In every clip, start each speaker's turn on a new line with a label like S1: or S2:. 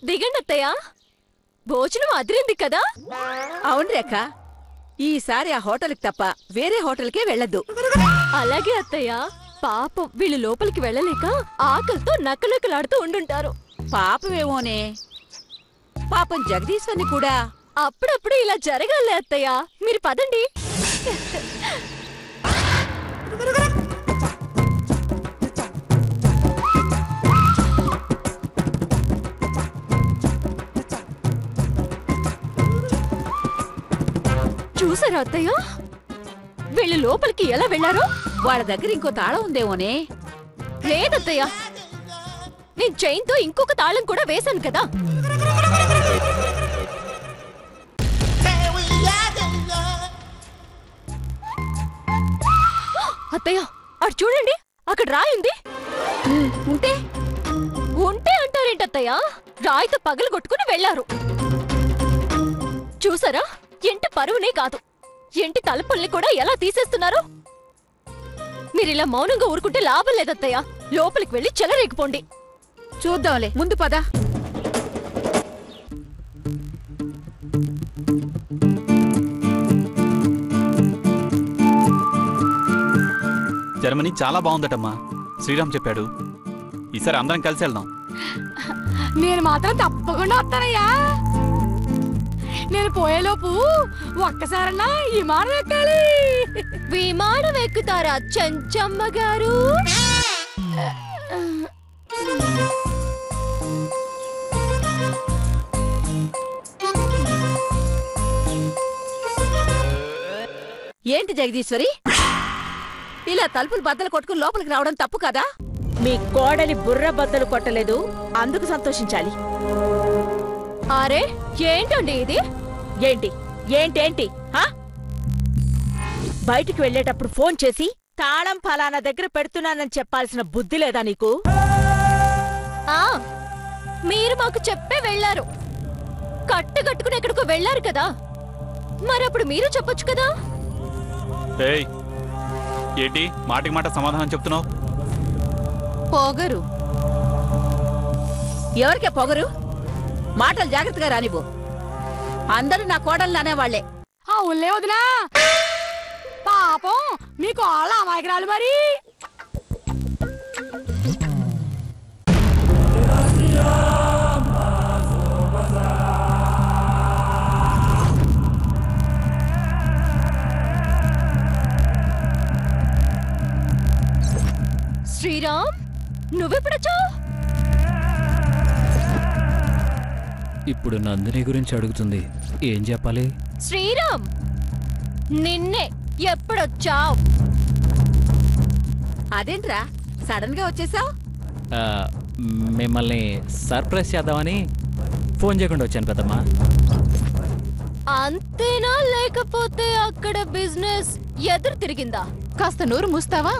S1: దిగండి అత్తయ్య. భోజనం అదిరింది కదా?
S2: అవును రేఖ, ఈసారి ఆ హోటల్కి తప్ప వేరే హోటల్కే వెళ్ళొద్దు.
S1: అలాగే అత్తయ్య. పాపం వీళ్ళు లోపలికి వెళ్ళలేక ఆకలితో నక్కనక్కలాడుతూ ఉండుంటారు.
S2: పాపమేమోనే, పాపం జగదీశ్వర్ని కూడా.
S1: అప్పుడప్పుడు ఇలా జరగాలే అత్తయ్య. మీరు పదండి. చూసారా అత్తయ్య, వీళ్ళు లోపలికి ఎలా వెళ్లారో?
S2: వాళ్ళ దగ్గర ఇంకో తాళం ఉందేమోనే.
S1: లేదత్తయ్య, నేను చైన్తో ఇంకొక తాళం కూడా వేశాను కదా. అత్తయ్య, అటు చూడండి, అక్కడ రాయి ఉంది.
S2: ఉంటే
S1: ఉంటే అంటారేంటత్తయ్య? రాయితో పగలు కొట్టుకుని వెళ్లారు. చూసారా, ఇంటి పరువునే కాదు, ఇంటి తలుపుల్ని కూడా ఎలా తీసేస్తున్నారు. మీరిలా మౌనంగా ఊరుకుంటే లాభం లేదత్తయ్య. లోపలికి వెళ్లి చెలరేగిపోండి.
S2: చూద్దాంలే, ముందు పద.
S3: జర్మనీ చాలా బాగుందటమ్మా, శ్రీరామ్ చెప్పాడు. ఈసారి అందరం కలిసి వెళ్దాం.
S4: నేను మాత్రం తప్పకుండా వస్తానయ్యా. నేను పోయేలోపు ఒక్కసారన్నా విమానం ఎక్కాలి.
S1: విమానం ఎక్కుతారా చెంచమ్మ గారు?
S2: ఏంటి జగదీశ్వరి, ఇలా తలుపులు బద్దలు కొట్టుకుని లోపలికి రావడం తప్పు కదా?
S5: మీ కోడలి బుర్ర బద్దలు కొట్టలేదు, అందుకు సంతోషించాలి.
S1: అరే ఏంటండి ఇది?
S5: ఏంటి ఏంటేంటి? బయటికి వెళ్లేటప్పుడు ఫోన్ చేసి తాళం ఫలానా దగ్గర పెడుతున్నానని చెప్పాల్సిన బుద్ధి లేదా నీకు?
S1: మీరు మాకు చెప్పే వెళ్లారు. కట్టుకుని ఎక్కడికో వెళ్లారు కదా, మరప్పుడు మీరు చెప్పొచ్చు కదా.
S3: ఏయ్, ఏంటి మాటికి మాట సమాధానం చెప్తున్నావు?
S2: పొగరు. ఎవరికే పొగరు? మాటలు జాగ్రత్తగా రానివ్వు. అందరూ నా కోడళ్ళు అనేవాళ్లే.
S4: అవునులే వదినా, పాపం మీ కోళ్ళ అమాయకురాలు మరి.
S1: శ్రీరామ్, నువ్వెప్పుడొచ్చావు?
S6: ఇప్పుడు నందిని గురించి అడుగుతుంది, ఏం చెప్పాలి?
S1: శ్రీరామ్, నిన్నే. ఎప్పుడొచ్చావు?
S2: అదేంట్రా సడన్ గా వచ్చేసావు?
S6: మిమ్మల్ని సర్ప్రైజ్ చేద్దామని ఫోన్ చేయకుండా వచ్చాను పెద్దమ్మా.
S1: అంతేనా, లేకపోతే అక్కడ బిజినెస్ ఎదురు తిరిగిందా?
S4: కాస్త నోరు మూస్తావా?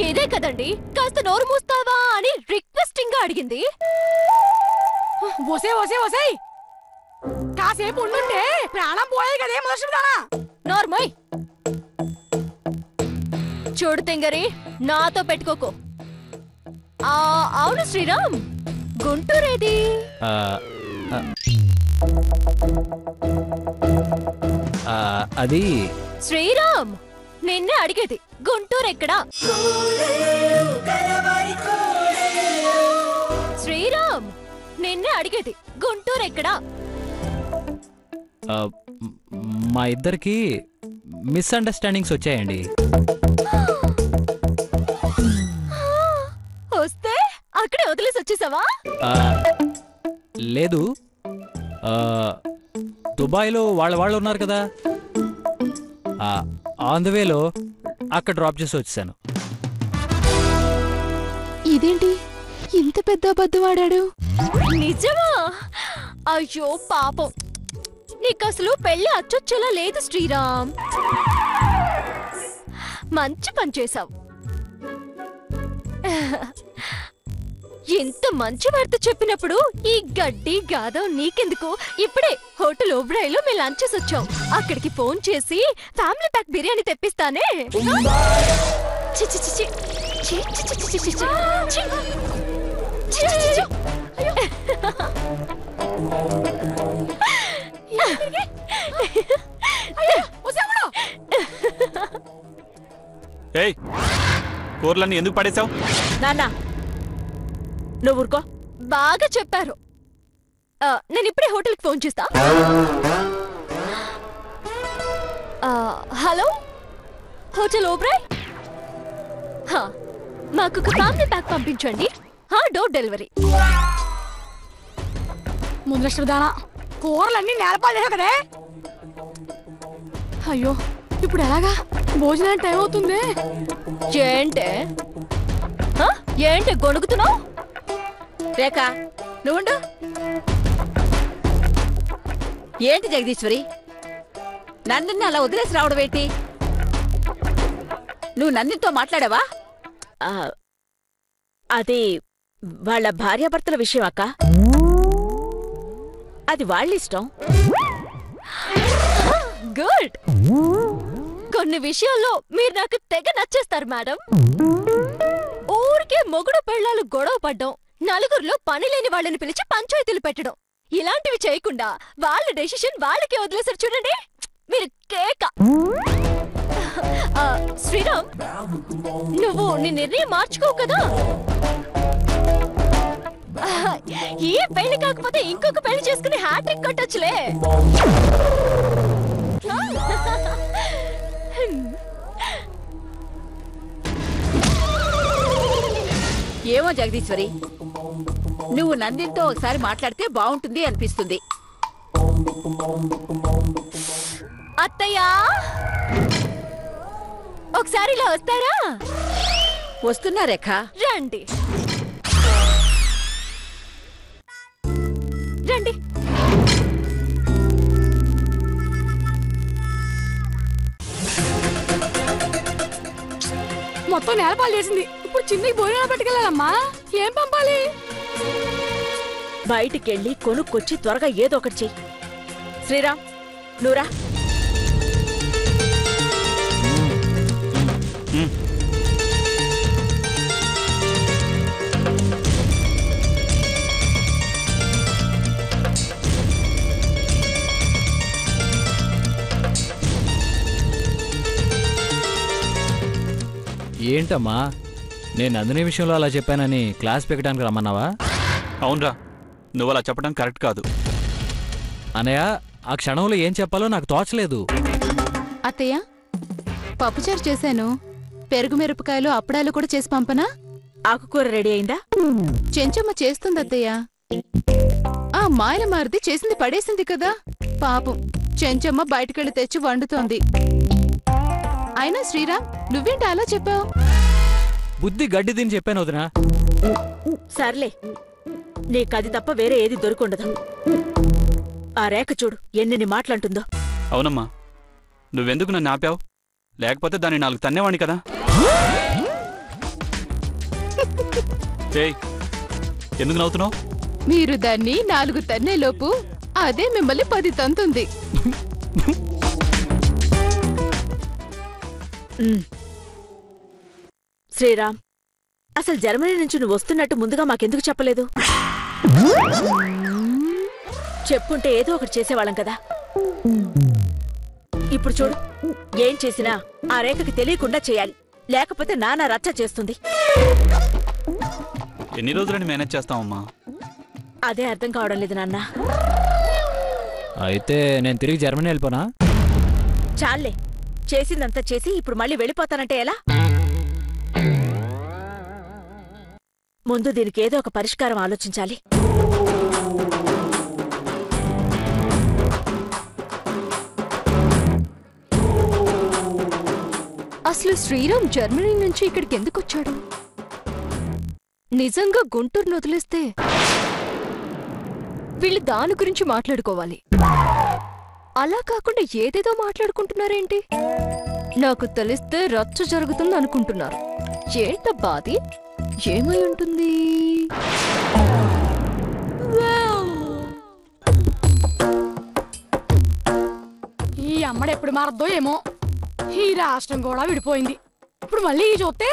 S1: ఇదే కదండి, కాస్త నోరు మూస్తావా అని రిక్వెస్టింగ్ గా అడిగింది.
S4: ఒసే ఒసే ఒసే, కాసేపు ఉండుంటే ప్రాణం పోయాయి కదే మనుషులుదానా.
S1: నోర్మోయ్, చూడు తెంగరి, నాతో పెట్టుకోకు. అవును శ్రీరామ్, గుంటూరేది?
S6: అది
S1: శ్రీరామ్, నిన్నే అడిగేది, గుంటూరు ఎక్కడా? శ్రీరామ్, నిన్నే అడిగేది, గుంటూరు ఎక్కడా?
S6: మా ఇద్దరికి మిస్అండర్స్టాండింగ్స్ వచ్చాయండి.
S1: వస్తే అక్కడే వదిలేసి వచ్చేసావా?
S6: లేదు, దుబాయ్లో వాళ్ళు ఉన్నారు కదా, ఆన్ ద వేలో అక్కడ డ్రాప్ చేసి వచ్చేసాను.
S4: ఇదేంటి ఇంత పెద్ద అబద్ధం ఆడాడు?
S1: నిజమా? అయ్యో పాపం, నీకసలు పెళ్లి అచ్చొచ్చేలా లేదు శ్రీరామ్. మంచి పని చేశావు. ఇంత మంచి వార్త చెప్పినప్పుడు ఈ గడ్డి గాదం నీకెందుకు? ఇప్పుడే హోటల్ ఓబ్రాయ్లో మేము లంచ్ చేసి వచ్చాం. అక్కడికి ఫోన్ చేసి ఫ్యామిలీ ప్యాక్ బిర్యానీ తెప్పిస్తానే. చి చి చి చి. చి చి చి చి చి చి. చి. చి చి చి చి.
S3: ఏయ్, కూరలన్నీ ఎందుకు పడేశావు?
S5: నాన్న నువ్వు ఊరుకో.
S1: బాగా చెప్పారు. నేను ఇప్పుడే హోటల్కి ఫోన్ చేస్తా. Hello, hotel Oberoi. మాకు ఒక ఫ్యామిలీ ప్యాక్ పంపించండి. Door delivery.
S4: ముందరదానా కూరలన్నీ నేలపాలేవు కదే. అయ్యో, ఇప్పుడు ఎలాగా? భోజనానికి టైం అవుతుంది.
S1: ఏంటే గొణుగుతున్నావు?
S2: రేఖ, నువ్వుండు. ఏంటి జగదీశ్వరి, నందిని అలా వదిలేసి రావడం ఏంటి? నువ్వు నందినితో మాట్లాడావా?
S5: అది వాళ్ళ భార్యాభర్తల విషయం అక్క. అది వాళ్ళిష్టం.
S1: గుడ్. కొన్ని విషయాల్లో మీరు నాకు తెగ నచ్చేస్తారు మేడం. ఊరికే మొగుడు పెళ్ళాలు గొడవ పడ్డం, నలుగురిలో పని లేని వాళ్ళని పిలిచి పంచాయతీలు పెట్టడం, ఇలాంటివి చేయకుండా వాళ్ళ డెసిషన్ వాళ్ళకే వదిలేసారు చూడండి. మీరు కేక. శ్రీరామ్, నువ్వు నీ నిర్ణయం మార్చుకోవు కదా? ఈ పెళ్లి కాకపోతే ఇంకొక పెళ్లి చేసుకుని హ్యాట్రిక్ కొట్టొచ్చులే.
S2: ఏమో జగదీశ్వరి, నువ్వు నందినితో ఒకసారి మాట్లాడితే బాగుంటుంది అనిపిస్తుంది.
S1: అత్తయ్యా, ఒకసారి ఇలా వస్తారా?
S2: వస్తున్నా రేఖ.
S1: రండి రండి.
S4: మొత్తం నేలపాలు చేసింది. ఇప్పుడు చిన్నకి భోజనాలు పట్టుకెళ్ళాలమ్మా. ఏం పంపాలి?
S5: బయటికెళ్ళి కొనుక్కొచ్చి త్వరగా ఏదో ఒకటి చెయ్యి. శ్రీరామ్, నువ్వురా.
S6: ఏంటమ్మా, నేను నందిని విషయంలో అలా చెప్పానని క్లాస్ పెట్టడానికి రమ్మన్నావా?
S3: అవునరా, నువ్వు అలా చెప్పడం కరెక్ట్ కాదు.
S6: అనయ్య, ఆ క్షణంలో ఏం చెప్పాలో నాకు తోచలేదు.
S7: అత్తయ్య, పప్పుచారు చేశాను. పెరుగు మిరపకాయలు అప్పడాలు కూడా చేసి పంపనా?
S5: ఆకుకూర రెడీ అయిందా?
S7: చెంచమ్మ చేస్తుంది అత్తయ్య. ఆ మాయల మారిది చేసింది పడేసింది కదా పాపం. చెంచమ్మ బయటకెళ్ళి తెచ్చి వండుతోంది. అయినా శ్రీరామ్, నువ్వేంటి అలా చెప్పావు?
S6: బుద్ధి గడ్డి తిని చెప్పాను వదినా.
S5: సర్లే, నీకది తప్ప వేరే ఏది దొరుకుండదు. ఆ రేఖ చూడు ఎన్నెన్ని మాటలంటుందో.
S3: అవునమ్మా, నువ్వెందుకు నన్ను ఆపావు? లేకపోతే దాన్ని 4 తన్నేవాణ్ణి కదా. ఎందుకు నవ్వుతున్నావు?
S7: మీరు దాన్ని 4 తన్నేలోపు అదే మిమ్మల్ని 10 తంతుంది.
S5: శ్రీరామ్, అసలు జర్మనీ నుంచి నువ్వు వస్తున్నట్టు ముందుగా మాకెందుకు చెప్పలేదు? చెప్పుంటే ఏదో ఒకటి చేసేవాళ్ళం కదా. ఇప్పుడు చూడు, ఏం చేసినా ఆ రేఖకి తెలియకుండా చేయాలి, లేకపోతే నానా రచ్చ చేస్తుంది.
S3: ఎన్ని రోజులని మేనేజ్ చేస్తావమ్మా?
S5: అదే అర్థం కావడం లేదు నాన్న.
S6: అయితే నేను తిరిగి జర్మనీ వెళ్ళిపోనా?
S5: చాలే, చేసిందంతా చేసి ఇప్పుడు మళ్ళీ వెళ్ళిపోతానంటే ఎలా? ముందు దీనికి ఏదో ఒక పరిష్కారం ఆలోచించాలి.
S1: అసలు శ్రీరామ్ జర్మనీ నుంచి ఇక్కడికి ఎందుకు వచ్చాడు? నిజంగా గుంటూరును వదిలేస్తే వీళ్ళు దాని గురించి మాట్లాడుకోవాలి. అలా కాకుండా ఏదేదో మాట్లాడుకుంటున్నారేంటి? నాకు తెలిస్తే రచ్చ జరుగుతుంది అనుకుంటున్నారు. ఏంటబ్బా అది? ఏమై ఉంటుంది?
S4: ఈ అమ్మడు ఎప్పుడు మారద్దో ఏమో. ఈ రాష్ట్రం కూడా విడిపోయింది. ఇప్పుడు మళ్ళీ చూస్తే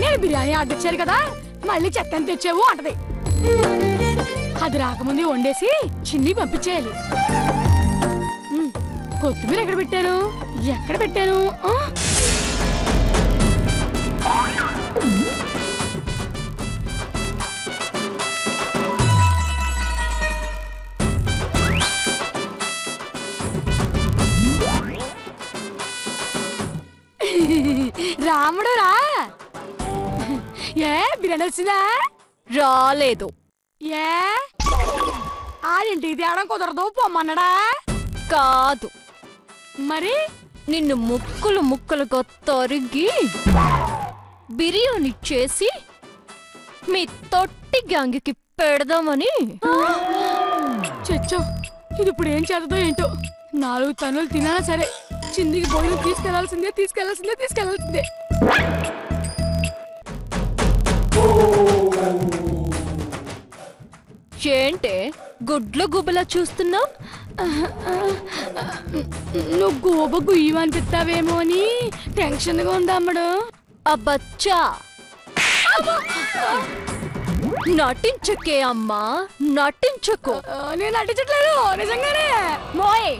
S4: నేను బిర్యానీ ఆర్డర్ ఇచ్చారు కదా, మళ్ళీ చెత్తని తెచ్చావు అంటది. అది రాకముందే వండేసి చిన్ని పంపించేయాలి. కొత్తిమీర ఎక్కడ పెట్టాను, ఎక్కడ పెట్టాను? రాముడు రా. ఏ బిర్యానీ వచ్చిందా?
S1: రాలేదు.
S4: ఏ ఆడింటికి తేడం కుదరదు పొమ్మన్నాడా?
S1: కాదు,
S4: మరి
S1: నిన్ను ముక్కలు ముక్కలుగా తరిగి బిర్యానీ చేసి మీ తొట్టి గ్యాంగ్కి పెడదామని.
S4: చచ్చో, ఇది ఇప్పుడు ఏం చేద్దో ఏంటో. 4 తనులు తినా సరే చిందికి భోజనం తీసుకెళ్లాల్సిందే, తీసుకెళ్లాల్సిందే, తీసుకెళ్లాల్సిందే.
S1: ఏంటే గుడ్ల గుబలా చూస్తున్నా?
S4: నువ్వు గోబ గుయ్యమనిపిస్తావేమో అని టెన్షన్ గా ఉందమ్మడు.
S1: అబ్బచ్చా, నటించకే అమ్మా, నటించకు.
S4: నేను నటించట్లేదు, నిజంగానే.
S1: మోయ్,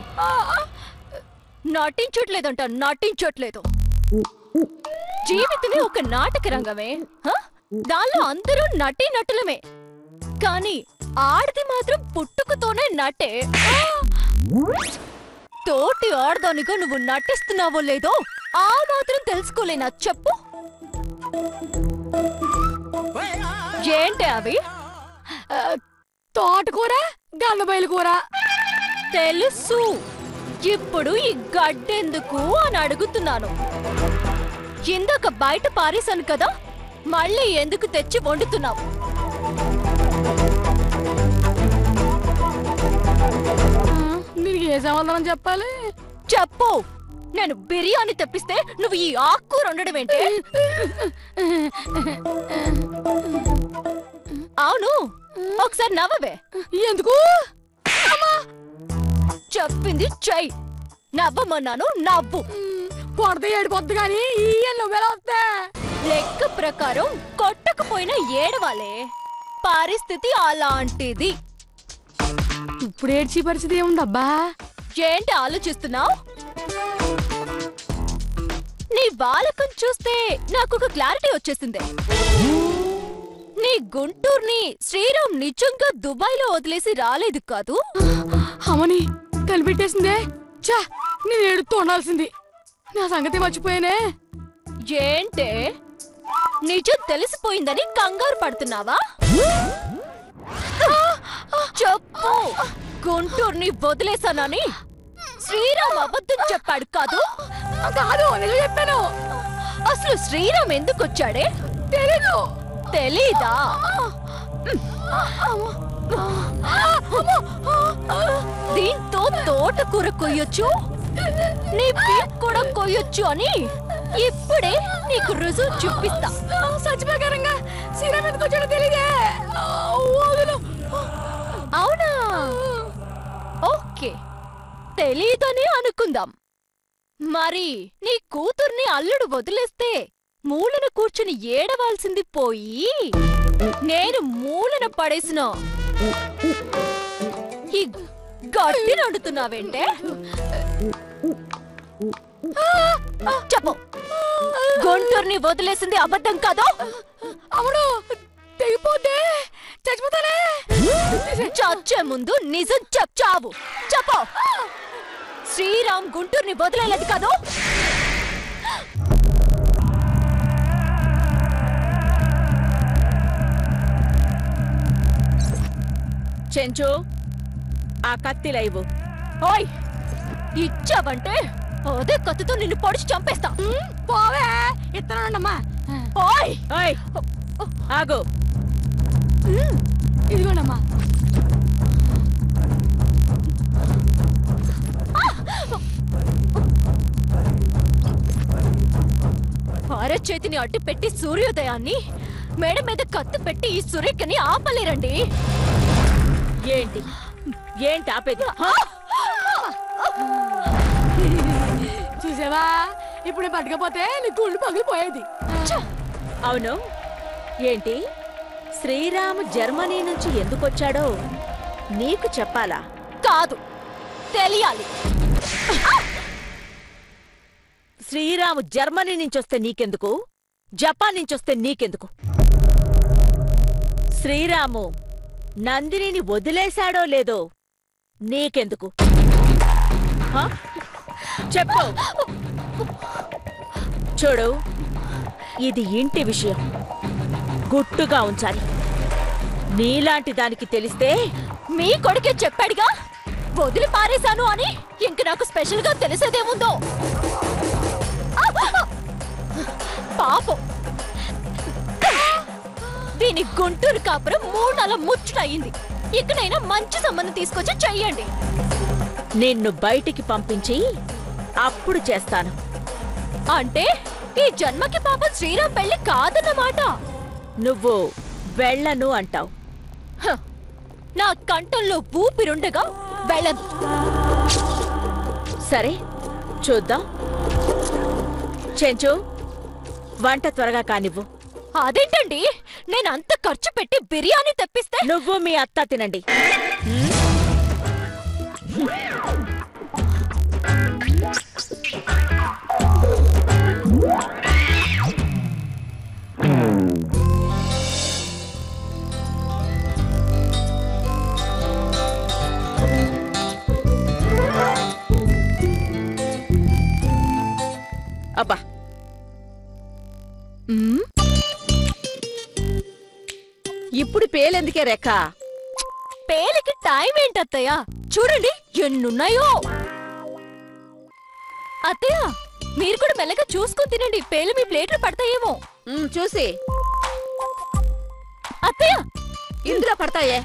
S1: నటించట్లేదంట, నటించట్లేదు. జీవితమే ఒక నాటక రంగమే. దానిలో అందరూ నటీ నటులమే. కానీ ఆడది మాత్రం పుట్టుకతోనే నటే. తోటి ఆడదానిగా నువ్వు నటిస్తున్నావో లేదో ఆ మాత్రం తెలుసుకోలేనా చెప్పు? ఏంటి అవి?
S4: తోటకూర, గంధబయలు కూర.
S1: తెలుసు. ఇప్పుడు ఈ గడ్డెందుకు అని అడుగుతున్నాను. ఇందాక బయట పారేశాను కదా, మళ్ళీ ఎందుకు తెచ్చి వండుతున్నావు?
S4: దీనికి ఏ సమాధానం చెప్పాలి?
S1: చెప్పు. నేను బిర్యానీ తెప్పిస్తే నువ్వు ఈ ఆకుకూర వండడం ఏంటి? అవును, ఒకసారి నవ్వవే.
S4: ఎందుకు?
S1: చెప్పింది చెయ్యి. నవ్వమన్నాను, నవ్వు.
S4: కొడత ఏడిపోద్దు కానీ ఈ నువ్వెలా వస్తా?
S1: లెక్క ప్రకారం కొట్టకపోయినా ఏడవాలే. పరిస్థితి అలాంటిది.
S4: ఇప్పుడు ఏడ్చి పరిస్థితి ఏముందబ్బా?
S1: ఏంటి ఆలోచిస్తున్నావు? నీ బాలకం చూస్తే నాకు ఒక క్లారిటీ వచ్చేసిందే. నీ గుంటూరుని శ్రీరామ్ నిజంగా దుబాయ్లో వదిలేసి రాలేదు కాదు?
S4: అమ్మని కనిపెట్టేసిందే. చా, నేను ఏడుతూ ఉండాల్సింది. నా సంగతి మర్చిపోయానే.
S1: ఏంటే, నిజం తెలిసిపోయిందని కంగారు పడుతున్నావా? చెప్పు. గుంటూరుని వదిలేసానని శ్రీరామ్ అబద్ధం చెప్పాడు కాదు?
S4: కాదు, నేను చెప్పాను.
S1: అసలు శ్రీరామ్ ఎందుకు వచ్చాడే?
S4: తెలీదు.
S1: తెలీదా? దీంతో తోటకూర కొయ్యొచ్చు, నీ పీక్ కూడా కొయ్యొచ్చు అని ఇప్పుడే నీకు రుజువు చూపిస్తా.
S4: సత్య ప్రకారంగా శ్రీరామ్ ఎందుకు వచ్చాడో తెలీదే.
S1: అవునా? ఓకే, తెలీదని అనుకుందాం. మరి నీ కూతుర్ని అల్లుడు వదిలేస్తే మూలన కూర్చుని ఏడవాల్సింది పోయి నేను మూలన పడేసిన ఈ గడ్డి వండుతున్నావేంటే? చెప్పు, గుంటూరుని వదిలేసింది అబద్ధం కాదు?
S4: అవును, తెగిపోతే చచ్చిపోతానే.
S1: చచ్చే ముందు నిజం చావు. చెప్పు, శ్రీరామ్ గుంటూరుని వదిలేలేదు కాదు?
S5: చెంచు, ఆ కత్తి లైవు.
S1: ఓయ్, ఇచ్చావంటే అదే కత్తితో నిన్ను పొడిచి చంపేస్తా.
S4: పోవే, ఇత్తనండమ్మా.
S1: ఓయ్,
S5: ఓయ్ ఆగు.
S4: ఇదిగోనమ్మా.
S1: అరచేతిని అడ్డు పెట్టి సూర్యోదయాన్ని, మేడ మీద కత్తి పెట్టి ఈ సురేఖని ఆపలేరండి.
S5: ఏంటి ఏంటి ఆపేది?
S4: చూసావా ఇప్పుడు నేను పట్టుకపోతే నీ గుండు పగిలిపోయేది.
S5: అవును, ఏంటి శ్రీరాము జర్మనీ నుంచి ఎందుకొచ్చాడో నీకు చెప్పాలా?
S1: కాదు, తెలియాలి.
S5: శ్రీరాము జర్మనీ నుంచొస్తే నీకెందుకు, జపాన్ నుంచొస్తే నీకెందుకు? శ్రీరాము నందినిని వదిలేశాడో లేదో నీకెందుకు? చెప్పు. చూడు, ఇది ఇంటి విషయం, గుట్టుగా ఉంచాలి. నీలాంటి దానికి తెలిస్తే
S1: మీ కొడుకే చెప్పాడుగా వదిలి పారేశాను అని. ఇంక నాకు స్పెషల్ గా తెలిసేదేముందో. పాపం, దీని గుంటూరు కాపురం 3 నెలల ముచ్చటయింది. ఇకనైనా మంచి సంబంధం తీసుకొచ్చి చెయ్యండి.
S5: నిన్ను బయటికి పంపించి అప్పుడు చేస్తాను.
S1: అంటే ఈ జన్మకి పాపం శ్రీరామ్ పెళ్లి కాదన్నమాట.
S5: నువ్వు వెళ్ళను అంటావు.
S1: నా కంఠంలో ఊపిరుండగా వెళ్ళదు.
S5: సరే, చూద్దాం. చెంచు, వంట త్వరగా కానివ్వు.
S1: అదేంటండి, నేనంత ఖర్చు పెట్టి బిర్యానీ తెప్పిస్తే
S5: నువ్వు మీ అత్త తినండి. అబ్బా, ఇప్పుడు పేలెందుకే రేఖ?
S1: పేలికి టైం ఏంటత్తయ్య? చూడండి ఎన్నున్నాయో. అత్తయ్య, మీరు కూడా మెల్లగా చూసుకుని తినండి, పేలు మీ ప్లేట్లు పడతాయేమో.
S2: చూసి
S1: అత్తయ్య,
S2: ఇందులో పడతాయే.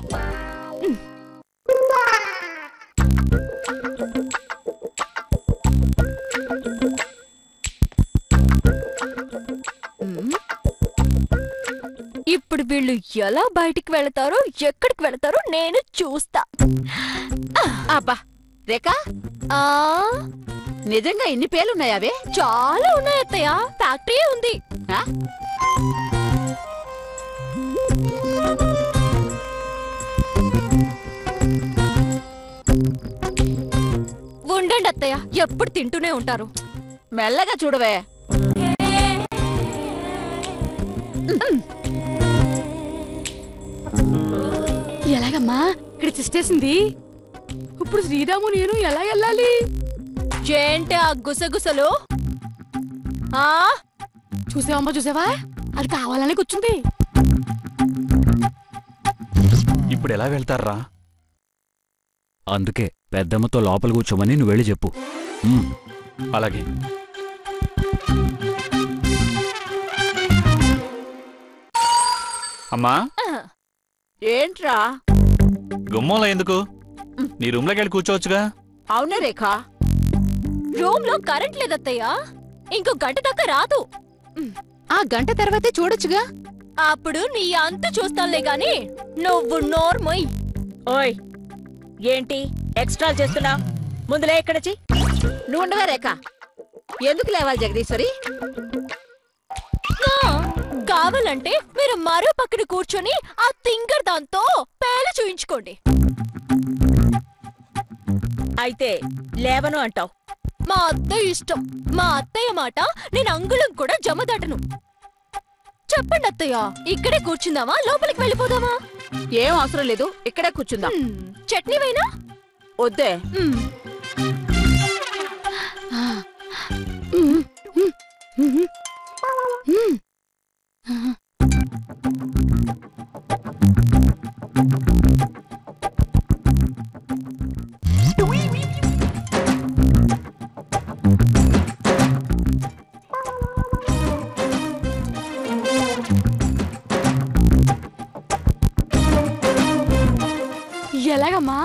S1: ఇప్పుడు వీళ్ళు ఎలా బయటికి వెళతారో ఎక్కడికి వెళతారో నేను చూస్తా.
S2: అబ్బా రేఖ,
S1: ఆ
S2: నిజంగా ఇన్ని పేలున్నాయావే?
S1: చాలా ఉన్నాయి అత్తయ్య, ఫ్యాక్టరీ ఉంది. ఉండండి అత్తయ్య, ఎప్పుడు తింటూనే ఉంటారు.
S2: మెల్లగా చూడవే.
S4: ఎలాగమ్మా ఇక్కడ చిస్టేసింది? ఇప్పుడు శ్రీరాము నేను ఎలా వెళ్ళాలి?
S1: ఏంటే ఆ గుసగుసలు? ఆ
S4: చూసావమ్మా, చూసావా? అది కావాలని కూర్చుంది.
S3: ఇప్పుడు ఎలా వెళ్తారా?
S6: అందుకే పెద్దమ్మతో లోపల కూర్చోమని నువ్వు వెళ్ళి చెప్పు.
S3: అలాగే. అమ్మా,
S2: ఏంట్రా?
S3: గుమ్మంలో ఎందుకు? నీ రూమ్లోకి వెళ్ళి కూర్చోవచ్చుగా.
S2: అవునా రేఖ?
S1: రూమ్ లో కరెంట్ లేదత్తయ్య, ఇంకో గంట దాకా రాదు.
S7: ఆ గంట తర్వాతే చూడొచ్చుగా.
S1: అప్పుడు నీ అంతు చూస్తానులే గాని నువ్వు నోర్మోయ్.
S5: ఓయ్, ఏంటి ఎక్స్ట్రా చేస్తున్నా? ముందులే ఎక్కడచి.
S2: నువ్వు ఉండవే రేఖ. ఎందుకు లేవాలి జగదీశ్వరి?
S1: కావాలంటే మీరు మరో పక్కన కూర్చొని ఆ తింగర్ దాంతో పేల చూయించుకోండి.
S5: అయితే లేవను అంటావు.
S1: మా అత్తయ్య ఇష్టం. మా అత్తయ్య మాట నేను అంగుళం కూడా జమదాటను. చెప్పండి అత్తయ్య, ఇక్కడే కూర్చుందామా లోపలికి వెళ్ళిపోదామా?
S2: ఏం అవసరం లేదు, ఇక్కడే కూర్చుందాం.
S1: చట్నీ వేనా?
S2: వద్దే.
S4: ఎలాగమ్మా?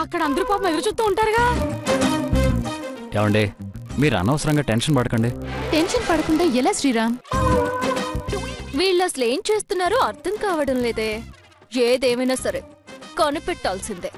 S4: అక్కడ అందరూ పాపం ఎదురు చూస్తూ ఉంటారుగా.
S6: ఏమండి, మీరు అనవసరంగా టెన్షన్ పడకండి.
S7: టెన్షన్ పడకుండా ఎలా శ్రీరామ్?
S1: వీళ్ళు అసలు ఏం చేస్తున్నారో అర్థం కావడం లేదే. ఏదేమైనా సరే కనిపెట్టాల్సిందే.